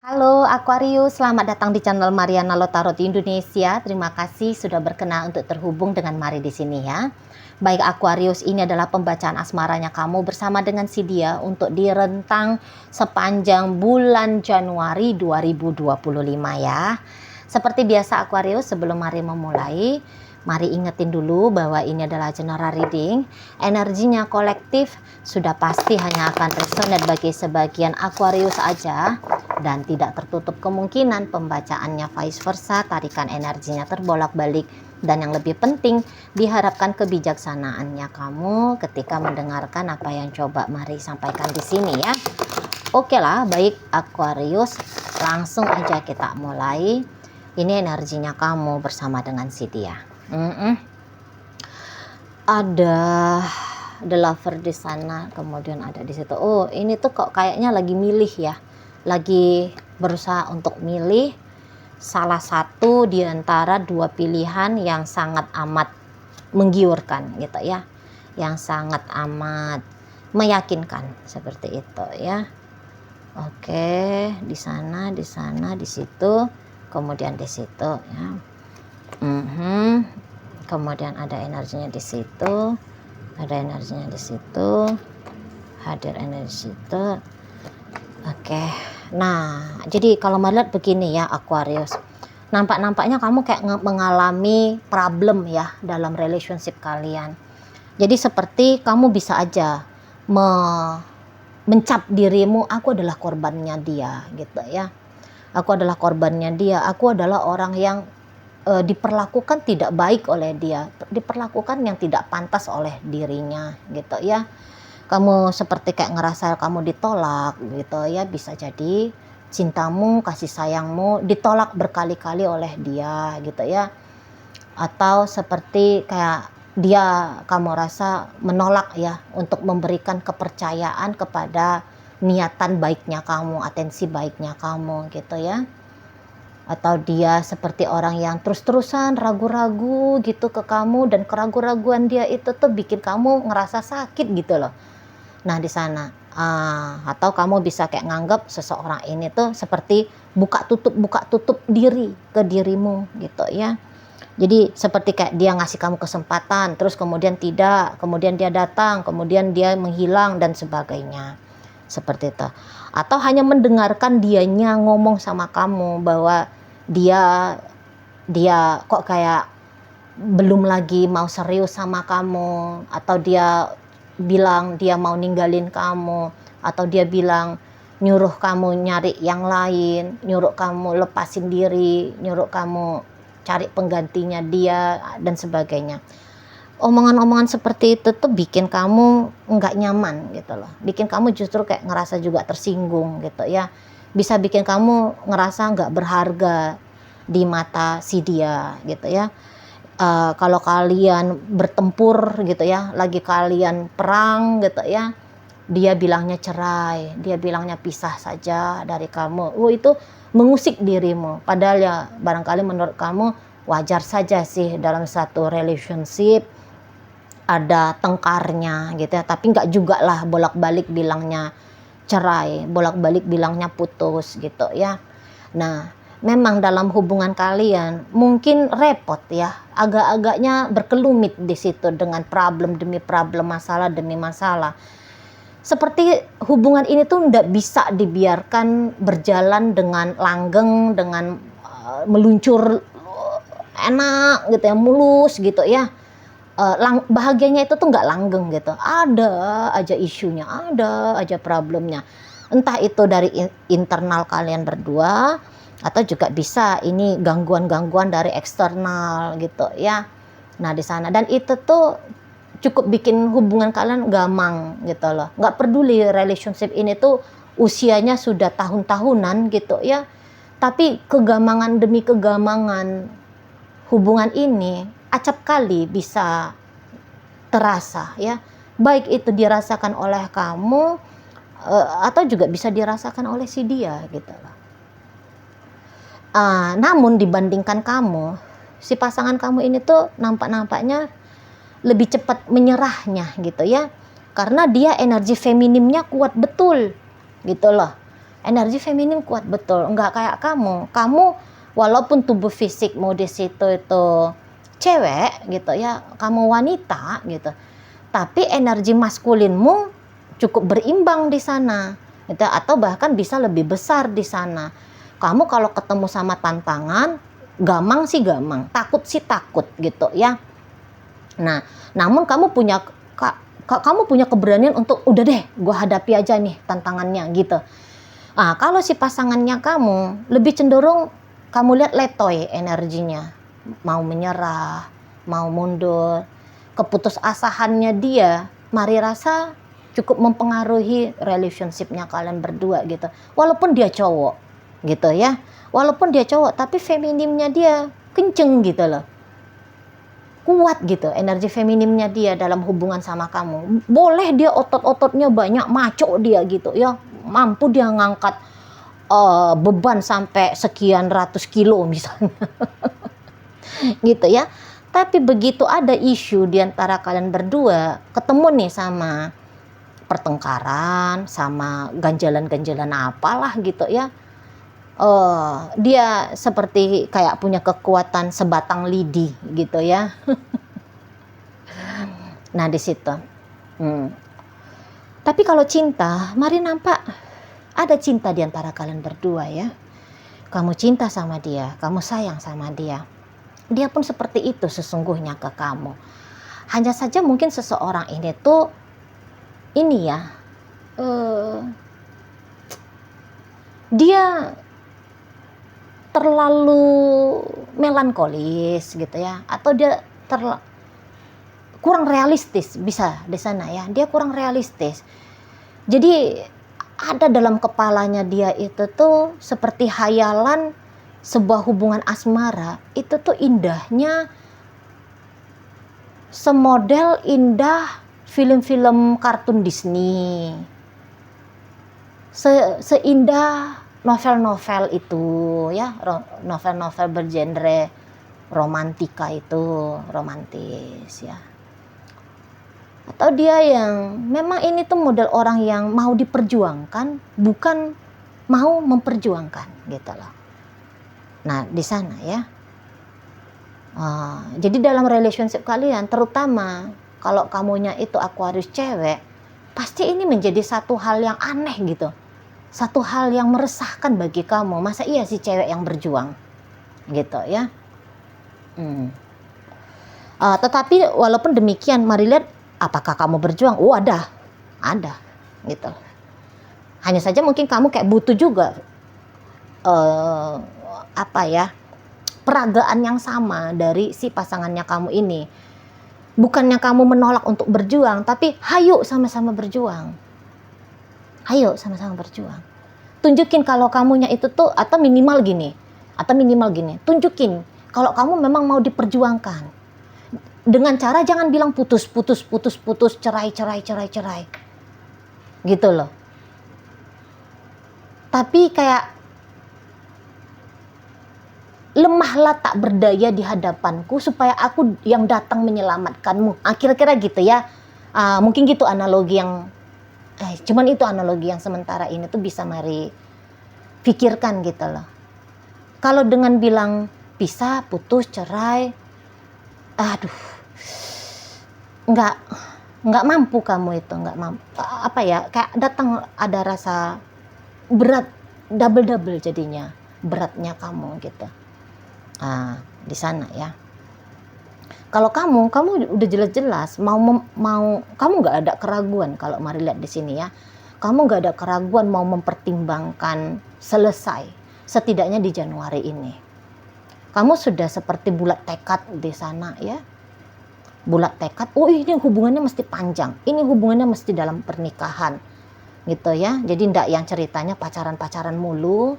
Halo Aquarius, selamat datang di channel Mariana Lotarot Indonesia. Terima kasih sudah berkenan untuk terhubung dengan Mari di sini ya. Baik Aquarius, ini adalah pembacaan asmaranya kamu bersama dengan si dia untuk direntang sepanjang bulan Januari 2025 ya. Seperti biasa Aquarius, sebelum Mari memulai, mari ingetin dulu bahwa ini adalah general reading. Energinya kolektif sudah pasti hanya akan resonate bagi sebagian Aquarius aja, dan tidak tertutup kemungkinan pembacaannya vice versa, tarikan energinya terbolak-balik, dan yang lebih penting diharapkan kebijaksanaannya kamu ketika mendengarkan apa yang coba Mari sampaikan di sini ya. Oke lah, baik Aquarius, langsung aja kita mulai. Ini energinya kamu bersama dengan si dia. Ada the lover di sana, kemudian ada di situ. Oh, ini tuh kok kayaknya lagi milih ya. Lagi berusaha untuk milih salah satu di antara dua pilihan yang sangat amat menggiurkan gitu ya, yang sangat amat meyakinkan seperti itu ya. Oke, di sana, di situ, kemudian di situ ya. Kemudian ada energinya di situ, ada energinya di situ, hadir energi situ. Oke. Nah, jadi kalau melihat begini ya Aquarius, nampaknya kamu kayak mengalami problem ya dalam relationship kalian. Jadi seperti kamu bisa aja mencap dirimu, aku adalah korbannya dia gitu ya. Aku adalah korbannya dia, aku adalah orang yang diperlakukan tidak baik oleh dia, diperlakukan yang tidak pantas oleh dirinya gitu ya. Kamu seperti kayak ngerasa kamu ditolak gitu ya, bisa jadi cintamu, kasih sayangmu ditolak berkali-kali oleh dia gitu ya. Atau seperti kayak dia, kamu rasa menolak ya untuk memberikan kepercayaan kepada niatan baiknya kamu, atensi baiknya kamu gitu ya. Atau dia seperti orang yang terus-terusan ragu-ragu gitu ke kamu, dan keraguan-raguan dia itu tuh bikin kamu ngerasa sakit gitu loh. Nah di sana, atau kamu bisa kayak nganggap seseorang ini tuh seperti buka tutup diri ke dirimu gitu ya. Jadi seperti kayak dia ngasih kamu kesempatan, terus kemudian tidak, kemudian dia datang, kemudian dia menghilang dan sebagainya. Seperti itu. Atau hanya mendengarkan dianya ngomong sama kamu bahwa dia kok kayak belum lagi mau serius sama kamu, atau dia bilang dia mau ninggalin kamu, atau dia bilang nyuruh kamu nyari yang lain, nyuruh kamu lepasin diri, nyuruh kamu cari penggantinya dia dan sebagainya. Omongan-omongan seperti itu tuh bikin kamu nggak nyaman gitu loh, bikin kamu justru kayak ngerasa juga tersinggung gitu ya, bisa bikin kamu ngerasa nggak berharga di mata si dia gitu ya. Kalau kalian bertempur gitu ya, lagi kalian perang gitu ya, dia bilangnya cerai, dia bilangnya pisah saja dari kamu. Itu mengusik dirimu, padahal ya barangkali menurut kamu wajar saja sih dalam satu relationship ada tengkarnya gitu ya, tapi nggak juga lah bolak-balik bilangnya cerai, bolak-balik bilangnya putus gitu ya. Nah, memang dalam hubungan kalian mungkin repot ya, agak-agaknya berkelumit di situ dengan problem demi problem, masalah demi masalah. Seperti hubungan ini tuh nggak bisa dibiarkan berjalan dengan langgeng, dengan meluncur enak gitu ya, mulus gitu ya. Bahagianya itu tuh nggak langgeng gitu, ada aja isunya, ada aja problemnya, entah itu dari internal kalian berdua, atau juga bisa ini gangguan-gangguan dari eksternal gitu ya. Nah di sana, dan itu tuh cukup bikin hubungan kalian gamang gitu loh, nggak peduli relationship ini tuh usianya sudah tahun-tahunan gitu ya, tapi kegamangan demi kegamangan hubungan ini acap kali bisa terasa ya, baik itu dirasakan oleh kamu atau juga bisa dirasakan oleh si dia gitu loh. Namun dibandingkan kamu, si pasangan kamu ini tuh nampaknya lebih cepat menyerahnya gitu ya, karena dia energi feminimnya kuat betul gitu loh. Energi feminim kuat betul, enggak kayak kamu. Kamu walaupun tubuh fisik mau di situ itu cewek gitu ya, kamu wanita gitu, tapi energi maskulinmu cukup berimbang di sana gitu, atau bahkan bisa lebih besar di sana. Kamu kalau ketemu sama tantangan, gamang sih gamang, takut sih takut gitu ya. Nah, namun kamu punya keberanian untuk udah deh, gue hadapi aja nih tantangannya gitu. Nah, kalau si pasangannya kamu lebih cenderung kamu lihat letoy energinya, mau menyerah, mau mundur, keputusasaannya dia, mari rasa cukup mempengaruhi relationship-nya kalian berdua gitu. Walaupun dia cowok gitu ya, walaupun dia cowok, tapi feminimnya dia kenceng gitu loh, kuat gitu, energi feminimnya dia dalam hubungan sama kamu. Boleh dia otot-ototnya banyak, maco dia gitu ya, mampu dia ngangkat beban sampai sekian ratus kilo misalnya gitu ya. Tapi begitu ada isu di antara kalian berdua, ketemu nih sama pertengkaran, sama ganjalan-ganjalan apalah gitu ya, dia seperti kayak punya kekuatan sebatang lidi gitu ya. Nah di situ. Tapi kalau cinta, mari nampak ada cinta di antara kalian berdua ya. Kamu cinta sama dia, kamu sayang sama dia. Dia pun seperti itu sesungguhnya ke kamu. Hanya saja mungkin seseorang ini tuh ini ya, dia terlalu melankolis gitu ya, atau dia kurang realistis, bisa di sana ya, dia kurang realistis. Jadi ada dalam kepalanya dia itu tuh seperti hayalan sebuah hubungan asmara, itu tuh indahnya semodel indah film-film kartun Disney, seindah novel-novel itu ya, novel-novel bergenre romantika itu, romantis ya. Atau dia yang memang ini tuh model orang yang mau diperjuangkan, bukan mau memperjuangkan gitu loh. Nah di sana ya. Jadi dalam relationship kalian, terutama kalau kamunya itu Aquarius cewek, pasti ini menjadi satu hal yang aneh gitu, satu hal yang meresahkan bagi kamu. Masa iya si cewek yang berjuang gitu ya. Tetapi walaupun demikian, mari lihat apakah kamu berjuang. Ada gitu. Hanya saja mungkin kamu kayak butuh juga peragaan yang sama dari si pasangannya kamu ini. Bukannya kamu menolak untuk berjuang, tapi hayo sama-sama berjuang. Hayo sama-sama berjuang. Tunjukin kalau kamunya itu tuh, atau minimal gini, tunjukin kalau kamu memang mau diperjuangkan. Dengan cara jangan bilang putus, cerai. Gitu loh. Tapi kayak lemahlah tak berdaya di hadapanku supaya aku yang datang menyelamatkanmu. Kira-kira gitu ya. Mungkin gitu analogi yang cuman itu analogi yang sementara ini tuh bisa mari pikirkan gitu loh. Kalau dengan bilang pisah, putus, cerai, nggak mampu kamu itu, nggak mampu. Kayak datang ada rasa berat, double jadinya beratnya kamu gitu. Di sana ya. Kalau kamu udah jelas-jelas mau kamu nggak ada keraguan. Kalau mari lihat di sini ya, kamu nggak ada keraguan mau mempertimbangkan selesai, setidaknya di Januari ini. Kamu sudah seperti bulat tekad di sana ya, bulat tekad. Ini hubungannya mesti panjang, ini hubungannya mesti dalam pernikahan gitu ya. Jadi ndak yang ceritanya pacaran mulu,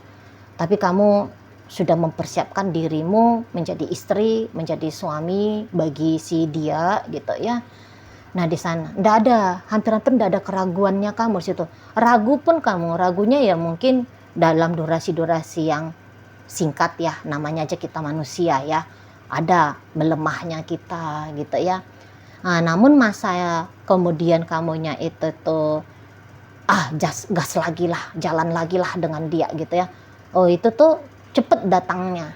tapi kamu sudah mempersiapkan dirimu menjadi istri, menjadi suami bagi si dia gitu ya. Nah di sana ndak ada, hampir-hampir ndak ada keraguannya kamu di situ. Ragu pun kamu, ragunya ya mungkin dalam durasi yang singkat ya, namanya aja kita manusia ya, ada melemahnya kita gitu ya. Namun masa kemudian kamunya itu tuh gas lagi lah, jalan lagi lah dengan dia gitu ya. Oh itu tuh cepet datangnya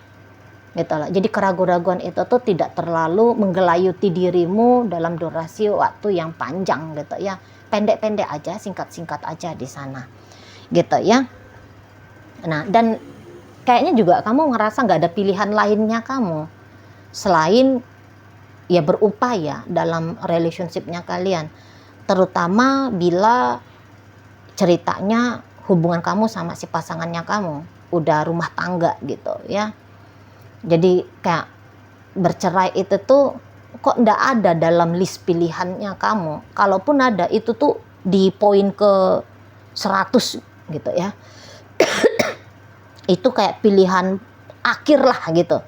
gitu loh. Jadi keraguan-raguan itu tuh tidak terlalu menggelayuti dirimu dalam durasi waktu yang panjang gitu ya. Pendek-pendek aja, singkat-singkat aja di sana gitu ya. Nah, dan kayaknya juga kamu ngerasa nggak ada pilihan lainnya kamu selain ya berupaya dalam relationship-nya kalian, terutama bila ceritanya hubungan kamu sama si pasangannya kamu udah rumah tangga gitu ya. Jadi kayak bercerai itu tuh kok ndak ada dalam list pilihannya kamu. Kalaupun ada itu tuh di poin ke 100 gitu ya. Itu kayak pilihan akhir lah gitu.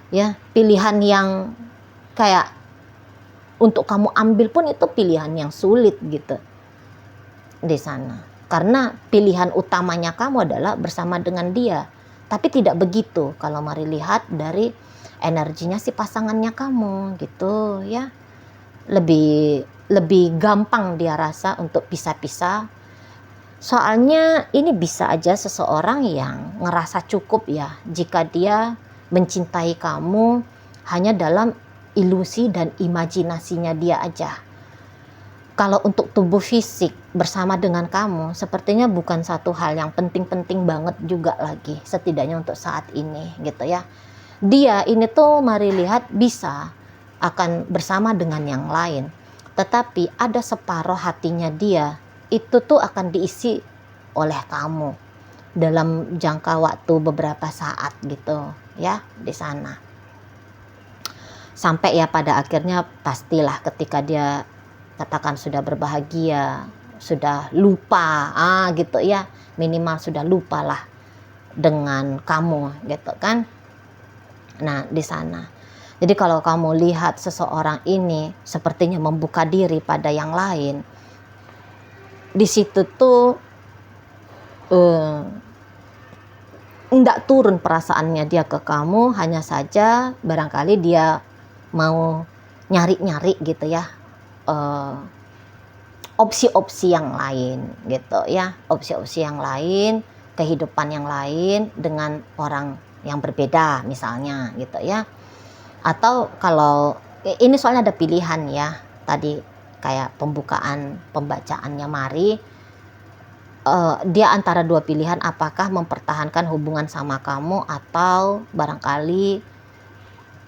Ya, pilihan yang kayak untuk kamu ambil pun itu pilihan yang sulit gitu di sana. Karena pilihan utamanya kamu adalah bersama dengan dia. Tapi tidak begitu kalau mari lihat dari energinya si pasangannya kamu gitu ya. Lebih gampang dia rasa untuk pisah-pisah. Soalnya ini bisa aja seseorang yang ngerasa cukup ya jika dia mencintai kamu hanya dalam ilusi dan imajinasinya dia aja. Kalau untuk tubuh fisik bersama dengan kamu sepertinya bukan satu hal yang penting-penting banget juga lagi, setidaknya untuk saat ini gitu ya. Dia ini tuh mari lihat bisa akan bersama dengan yang lain, tetapi ada separuh hatinya dia itu tuh akan diisi oleh kamu dalam jangka waktu beberapa saat gitu ya di sana. Sampai ya pada akhirnya pastilah ketika dia katakan sudah berbahagia, sudah lupa, gitu ya, minimal sudah lupa lah dengan kamu gitu kan. Nah di sana. Jadi kalau kamu lihat seseorang ini sepertinya membuka diri pada yang lain, di situ tuh enggak turun perasaannya dia ke kamu, hanya saja barangkali dia mau nyari-nyari gitu ya. Opsi-opsi yang lain gitu ya, opsi-opsi yang lain, kehidupan yang lain dengan orang yang berbeda misalnya gitu ya. Atau kalau ini soalnya ada pilihan ya, tadi kayak pembacaannya Mari, dia antara dua pilihan, apakah mempertahankan hubungan sama kamu atau barangkali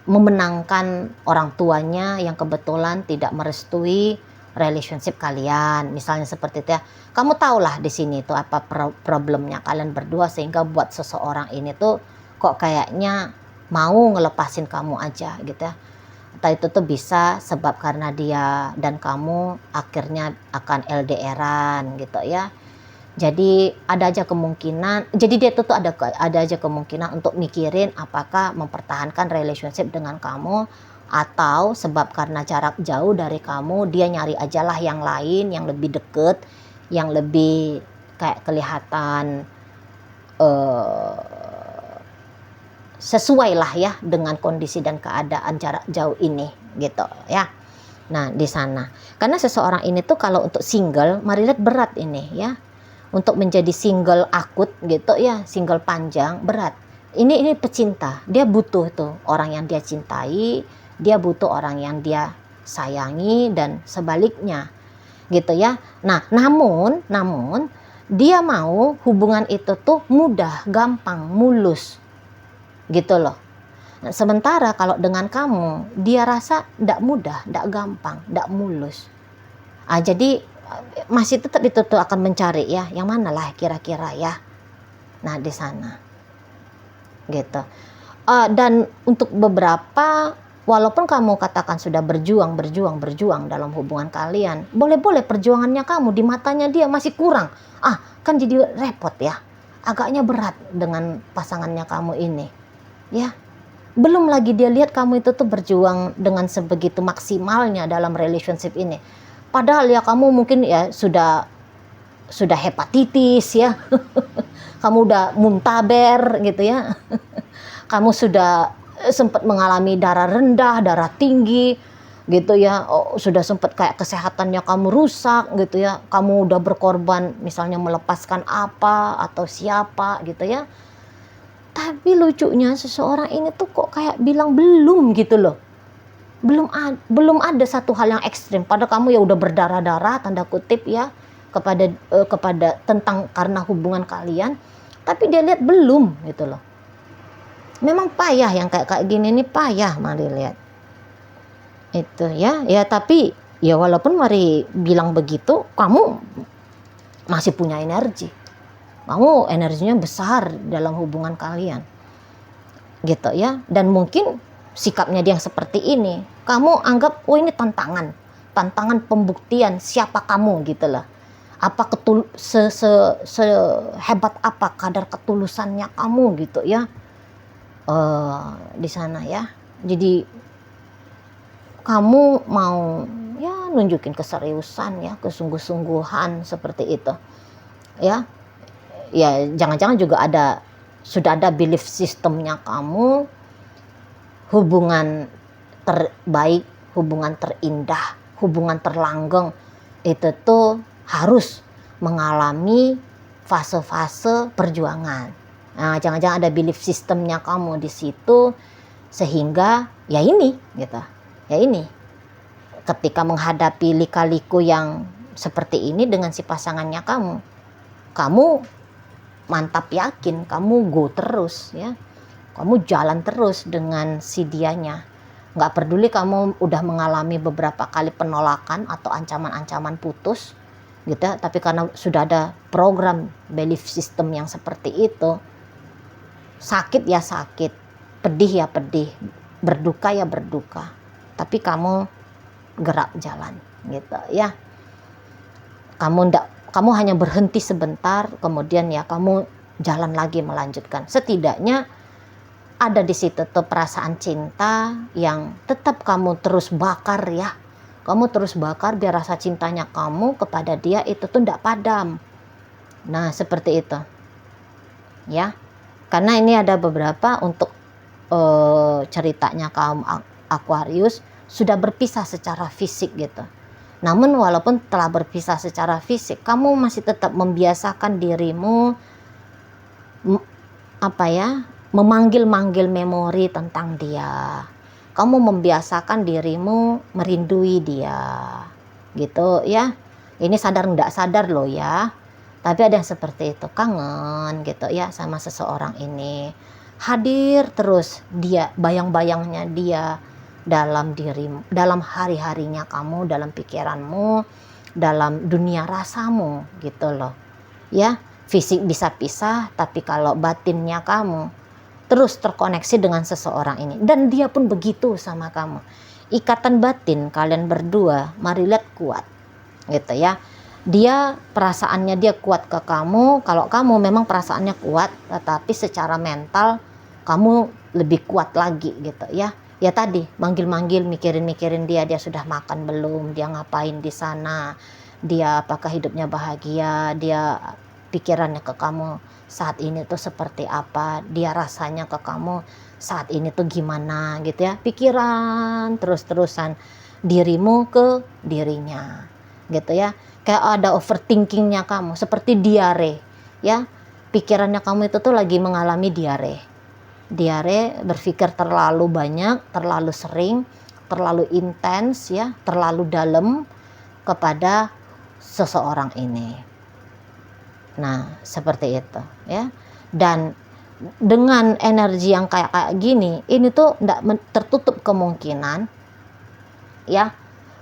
memenangkan orang tuanya yang kebetulan tidak merestui relationship kalian, misalnya seperti itu ya. Kamu tahulah di sini tuh apa problemnya kalian berdua sehingga buat seseorang ini tuh kok kayaknya mau ngelepasin kamu aja gitu ya. Entah itu tuh bisa sebab karena dia dan kamu akhirnya akan LDRan gitu ya. Jadi ada aja kemungkinan, jadi dia tuh ada aja kemungkinan untuk mikirin apakah mempertahankan relationship dengan kamu atau sebab karena jarak jauh dari kamu dia nyari aja lah yang lain yang lebih deket, yang lebih kayak kelihatan sesuai lah ya dengan kondisi dan keadaan jarak jauh ini gitu ya. Nah di sana karena seseorang ini tuh kalau untuk single mari lihat berat ini ya. Untuk menjadi single akut gitu ya, single panjang berat. Ini pecinta, dia butuh tuh orang yang dia cintai, dia butuh orang yang dia sayangi dan sebaliknya gitu ya. Nah, namun dia mau hubungan itu tuh mudah, gampang, mulus gitu loh. Nah, sementara kalau dengan kamu, dia rasa ndak mudah, ndak gampang, ndak mulus. Jadi masih tetap itu tuh akan mencari ya yang mana lah kira-kira ya. Nah di sana gitu. Dan untuk beberapa, walaupun kamu katakan sudah berjuang dalam hubungan kalian, boleh perjuangannya kamu di matanya dia masih kurang. Kan jadi repot ya, agaknya berat dengan pasangannya kamu ini ya. Belum lagi dia lihat kamu itu tuh berjuang dengan sebegitu maksimalnya dalam relationship ini. Padahal ya kamu mungkin ya sudah hepatitis ya. Kamu udah muntaber gitu ya. Kamu sudah sempat mengalami darah rendah, darah tinggi. gitu ya, sudah sempat kayak kesehatannya kamu rusak gitu ya, kamu udah berkorban misalnya melepaskan apa atau siapa gitu ya, tapi lucunya seseorang ini tuh kok kayak bilang belum gitu loh, belum ada satu hal yang ekstrim, padahal kamu ya udah berdarah-darah tanda kutip ya kepada tentang karena hubungan kalian, tapi dia lihat belum gitu loh. Memang payah yang kayak gini nih, payah. Mari lihat itu ya tapi ya walaupun Mari bilang begitu, kamu masih punya energi, kamu energinya besar dalam hubungan kalian gitu ya. Dan mungkin sikapnya dia yang seperti ini, kamu anggap oh ini tantangan pembuktian siapa kamu gitu lah, apa sehebat apa kadar ketulusannya kamu gitu ya di sana ya. Jadi kamu mau ya nunjukin keseriusan ya, kesungguh-sungguhan seperti itu ya. Ya jangan-jangan juga sudah ada belief sistemnya kamu, hubungan terbaik, hubungan terindah, hubungan terlanggeng itu tuh harus mengalami fase-fase perjuangan. Nah, jangan-jangan ada belief sistemnya kamu di situ, sehingga ya ini gitu. Ya ini, ketika menghadapi lika-liku yang seperti ini dengan si pasangannya kamu mantap yakin, kamu go terus ya, kamu jalan terus dengan si dianya. Nggak peduli kamu udah mengalami beberapa kali penolakan atau ancaman-ancaman putus gitu, tapi karena sudah ada program belief system yang seperti itu, sakit ya sakit, pedih ya pedih, berduka ya berduka, tapi kamu gerak jalan gitu ya. Kamu hanya berhenti sebentar, kemudian ya kamu jalan lagi melanjutkan. Setidaknya ada di situ tuh perasaan cinta yang tetap kamu terus bakar ya. Kamu terus bakar biar rasa cintanya kamu kepada dia itu tuh tidak padam. Nah seperti itu ya. Karena ini ada beberapa untuk ceritanya kaum Aquarius sudah berpisah secara fisik gitu. Namun walaupun telah berpisah secara fisik, kamu masih tetap membiasakan dirimu memanggil-manggil memori tentang dia. Kamu membiasakan dirimu merindui dia gitu ya. Ini sadar enggak sadar loh ya, tapi ada yang seperti itu, kangen gitu ya sama seseorang ini, hadir terus dia, bayang-bayangnya dia dalam dirimu, dalam hari-harinya kamu, dalam pikiranmu, dalam dunia rasamu gitu loh ya. Fisik bisa pisah, tapi kalau batinnya kamu terus terkoneksi dengan seseorang ini, dan dia pun begitu sama kamu. Ikatan batin kalian berdua Mari lihat kuat gitu ya. Dia perasaannya dia kuat ke kamu, kalau kamu memang perasaannya kuat, tetapi secara mental kamu lebih kuat lagi gitu ya. Ya tadi manggil-manggil, mikirin dia sudah makan belum, dia ngapain di sana, dia apakah hidupnya bahagia, dia pikirannya ke kamu saat ini tuh seperti apa, dia rasanya ke kamu saat ini tuh gimana gitu ya. Pikiran terus-terusan dirimu ke dirinya gitu ya. Kayak ada overthinkingnya kamu, seperti diare ya. Pikirannya kamu itu tuh lagi mengalami diare, berpikir terlalu banyak, terlalu sering, terlalu intens ya, terlalu dalam kepada seseorang ini. Nah seperti itu ya. Dan dengan energi yang kayak gini, ini tuh tidak tertutup kemungkinan ya,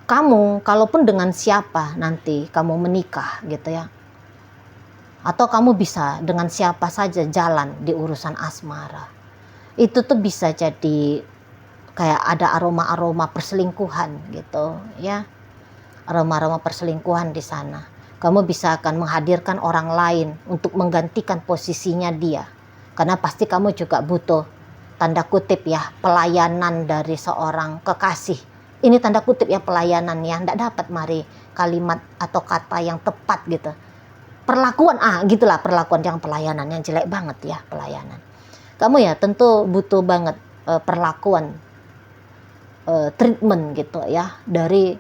kamu kalaupun dengan siapa nanti kamu menikah gitu ya, atau kamu bisa dengan siapa saja jalan di urusan asmara, itu tuh bisa jadi kayak ada aroma-aroma perselingkuhan gitu ya, aroma-aroma perselingkuhan di sana. Kamu bisa akan menghadirkan orang lain untuk menggantikan posisinya dia, karena pasti kamu juga butuh tanda kutip ya pelayanan dari seorang kekasih. Ini tanda kutip ya pelayanan ya, tidak dapat Mari kalimat atau kata yang tepat gitu. Perlakuan gitulah, perlakuan, yang pelayanan yang jelek banget ya, pelayanan. Kamu ya tentu butuh banget perlakuan treatment gitu ya dari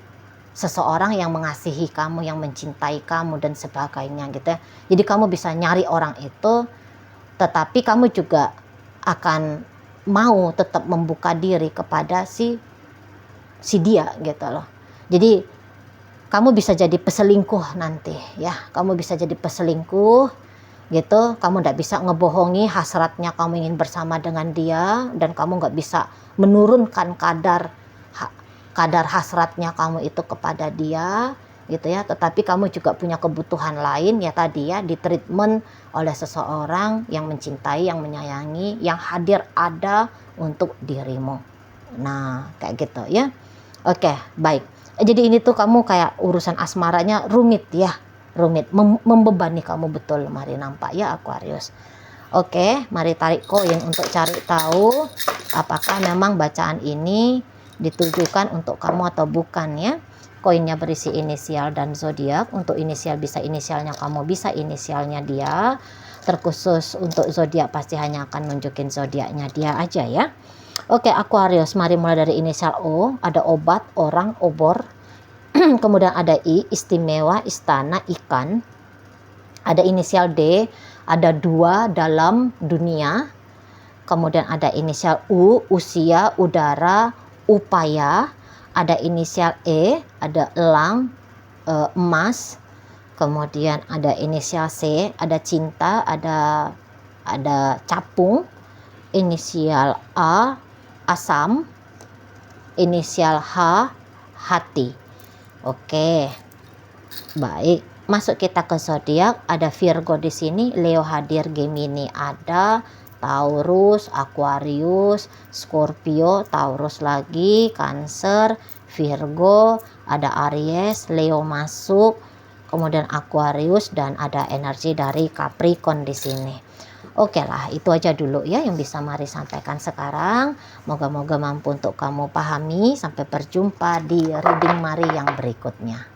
seseorang yang mengasihi kamu, yang mencintai kamu dan sebagainya gitu ya. Jadi kamu bisa nyari orang itu, tetapi kamu juga akan mau tetap membuka diri kepada si dia gitu loh. Jadi kamu bisa jadi peselingkuh nanti ya, kamu bisa jadi peselingkuh gitu. Kamu nggak bisa ngebohongi hasratnya kamu ingin bersama dengan dia, dan kamu nggak bisa menurunkan kadar hasratnya kamu itu kepada dia gitu ya. Tetapi kamu juga punya kebutuhan lain ya, tadi ya, di treatment oleh seseorang yang mencintai, yang menyayangi, yang hadir ada untuk dirimu. Nah kayak gitu ya. Oke, baik. Jadi ini tuh kamu kayak urusan asmaranya rumit ya, rumit, membebani kamu betul. Mari nampak ya Aquarius. Oke, mari tarik koin untuk cari tahu apakah memang bacaan ini ditujukan untuk kamu atau bukan ya. Koinnya berisi inisial dan zodiak. Untuk inisial bisa inisialnya kamu, bisa inisialnya dia. Terkhusus untuk zodiak pasti hanya akan nunjukin zodiaknya dia aja ya. Oke Aquarius, mari mulai dari inisial O. Ada obat, orang, obor. Kemudian ada I, istimewa, istana, ikan. Ada inisial D, ada dua, dalam, dunia. Kemudian ada inisial U, usia, udara, upaya. Ada inisial E, ada elang, emas. Kemudian ada inisial C, ada cinta, ada capung. Inisial A, asam. Inisial H, hati. Oke, baik. Masuk kita ke zodiak. Ada Virgo di sini, Leo hadir, Gemini ada, Taurus, Aquarius, Scorpio, Taurus lagi, Cancer, Virgo, ada Aries, Leo masuk, kemudian Aquarius, dan ada energi dari Capricorn di sini. Oke lah, itu aja dulu ya yang bisa Mari sampaikan sekarang. Moga-moga mampu untuk kamu pahami. Sampai berjumpa di reading Mari yang berikutnya.